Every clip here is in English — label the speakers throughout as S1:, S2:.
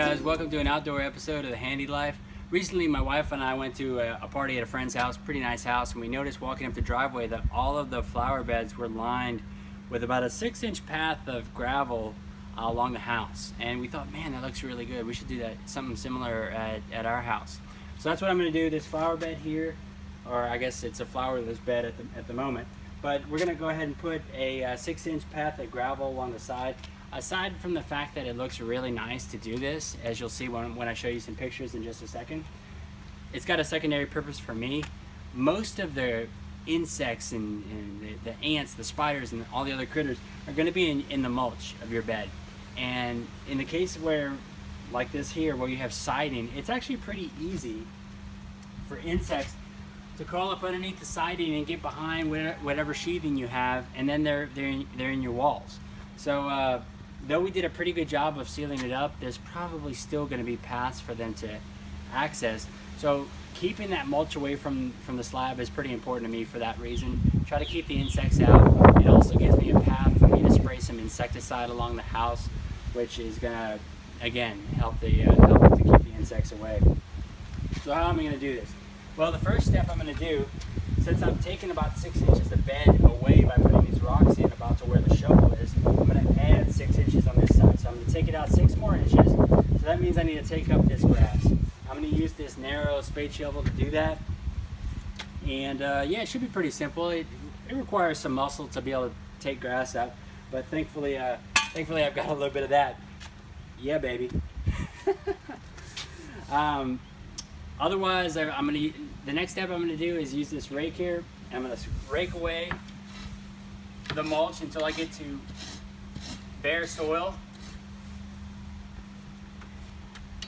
S1: guys, welcome to an outdoor episode of The Handy Life. Recently my wife and I went to a party at a friend's house, pretty nice house, and we noticed walking up the driveway that all of the flower beds were lined with about a 6-inch path of gravel along the house. And we thought, man, that looks really good. We should do that, something similar at our house. So that's what I'm going to do. This flower bed here, or I guess it's a flowerless bed at the moment, but we're going to go ahead and put a 6-inch path of gravel along the side. Aside from the fact that it looks really nice to do this, as you'll see when I show you some pictures in just a second, it's got a secondary purpose for me. Most of the insects and the ants, the spiders, and all the other critters are going to be in the mulch of your bed. And in the case where, like this here, where you have siding, it's actually pretty easy for insects to crawl up underneath the siding and get behind whatever sheathing you have, and then they're in your walls. So though we did a pretty good job of sealing it up, there's probably still going to be paths for them to access. So keeping that mulch away from the slab is pretty important to me for that reason. Try to keep the insects out. It also gives me a path for me to spray some insecticide along the house, which is going to, again, help to keep the insects away. So how am I going to do this? Well, the first step I'm going to do, since I'm taking about 6 inches of bed away by putting these rocks in about to where the shovel is, I'm going to add 6 inches on this side. So I'm going to take it out 6 more inches. So that means I need to take up this grass. I'm going to use this narrow spade shovel to do that. And yeah, it should be pretty simple. It requires some muscle to be able to take grass out, but thankfully I've got a little bit of that. Yeah, baby. Otherwise, the next step I'm going to do is use this rake here. I'm going to rake away the mulch until I get to bare soil.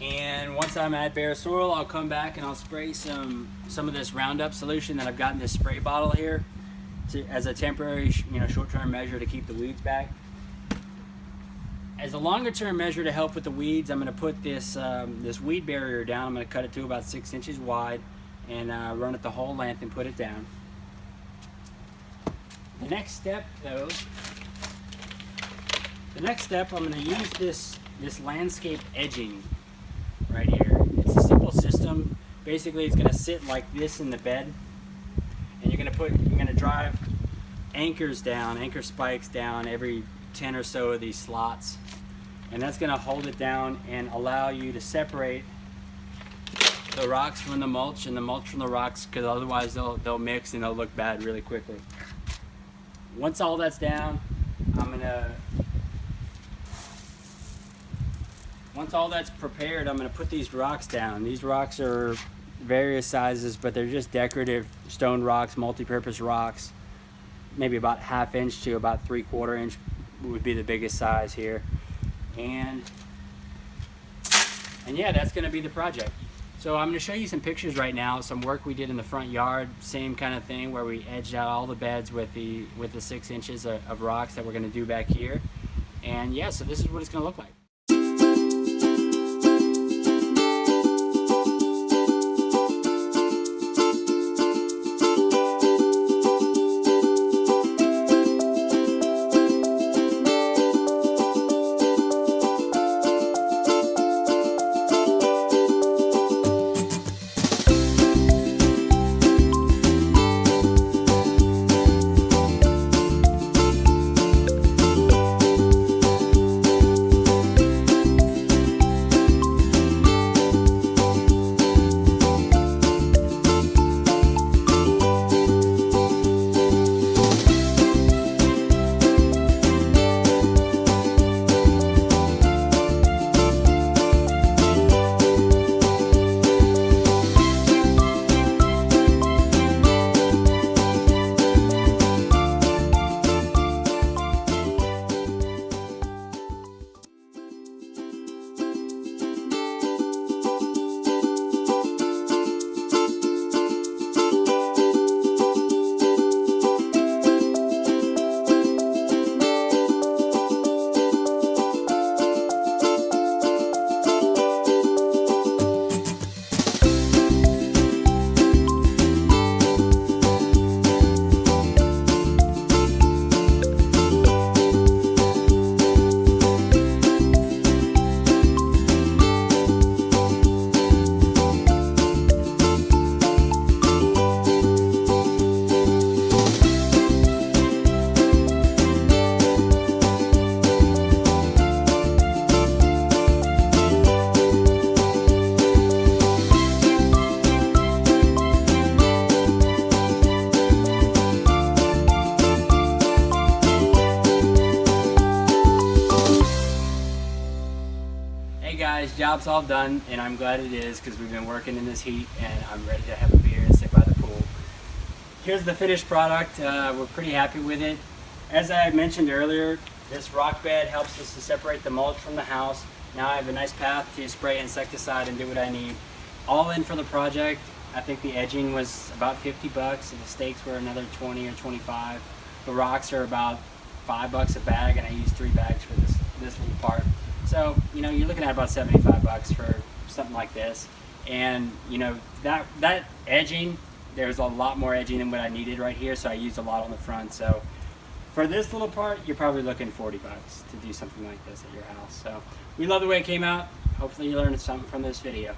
S1: And once I'm at bare soil, I'll come back and I'll spray some of this Roundup solution that I've got in this spray bottle here as a temporary, short-term measure to keep the weeds back. As a longer-term measure to help with the weeds, I'm going to put this weed barrier down. I'm going to cut it to about 6 inches wide and run it the whole length and put it down. The next step, though, I'm going to use this landscape edging right here. It's a simple system. Basically, it's going to sit like this in the bed, and you're going to drive anchor spikes down every 10 or so of these slots, and that's going to hold it down and allow you to separate the rocks from the mulch and the mulch from the rocks, because otherwise they'll mix and they'll look bad really quickly. Once all that's down, once all that's prepared, I'm going to put these rocks down. These rocks are various sizes, but they're just decorative stone rocks, multi-purpose rocks, maybe about 1/2 inch to about 3/4 inch would be the biggest size here. And yeah, that's going to be the project. So I'm going to show you some pictures right now, some work we did in the front yard, same kind of thing where we edged out all the beds with the 6 inches of rocks that we're going to do back here. And yeah, so this is what it's going to look like. job's all done, and I'm glad it is because we've been working in this heat, and I'm ready to have a beer and sit by the pool. Here's the finished product. We're pretty happy with it. As I mentioned earlier, this rock bed helps us to separate the mulch from the house. Now I have a nice path to spray insecticide and do what I need. All in for the project. I think the edging was about 50 bucks, and the stakes were another 20 or 25. The rocks are about $5 a bag, and I used 3 bags for this little part. So, you know, you're looking at about 75 bucks for something like this. And, you know, that edging, there's a lot more edging than what I needed right here, so I used a lot on the front. So for this little part, you're probably looking 40 bucks to do something like this at your house. So we love the way it came out. Hopefully you learned something from this video.